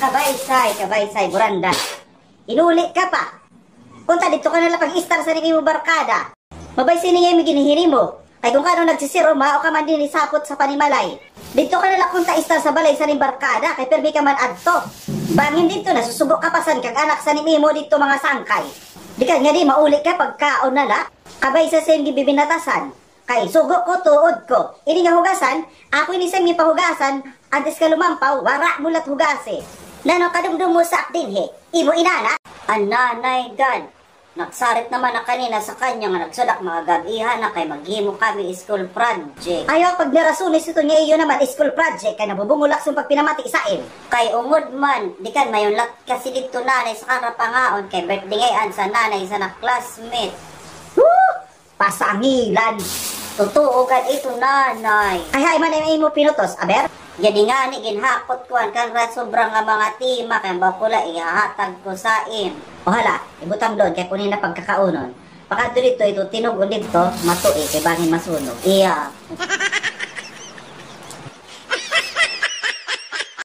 Kabaysay, Buranda. Inulit ka pa. Punta dito ka nalang pag-istar sa nimi mo barkada. Mabay siningay mi ginihiri mo. Kay kung kano nagsisiro, mao ka man din isapot sa panimalay. Dito ka nalang punta istar sa balay sa ning barkada, kay permi ka man adto. Bangin dito na, susubok ka pasan kag anak sa nimi mo dito mga sangkay. Di ka nga di maulit ka pagkaon nala. Kabay sa same gibibinatasan. Kay sugo ko, tuod ko. Ini nga hugasan, ako ini sa mi pahugasan, antes ka lumampaw, wara mulat hugase. Nano kadumdum mo sa akdin he, imo inana? Ang nanay God, nagsarit naman na kanina sa kanya nga nagsudak mga gabihan na kay maghimo kami school project. Ayaw pag nirasunis ito niya iyo naman school project kay nabubungulak sa pagpinamati isaim. Kay ungod man, di kan mayunlat kasi dito nanay sa karapangaon kay birthday ngayon sa nanay sa na-classmate. Woo! Pasangilan! Totoo gan ito nanay. Ay man ay mo pinutos, aber? Jadi nga ni ginhakot ko ang kang sobrang nga mga tima kay bakula ihahatag ko sa im. O hala, ibutang doon kay kunin na pagkakaunon. Pakadto dito ito tinugon dito, matui kay bangin masunog. Iya.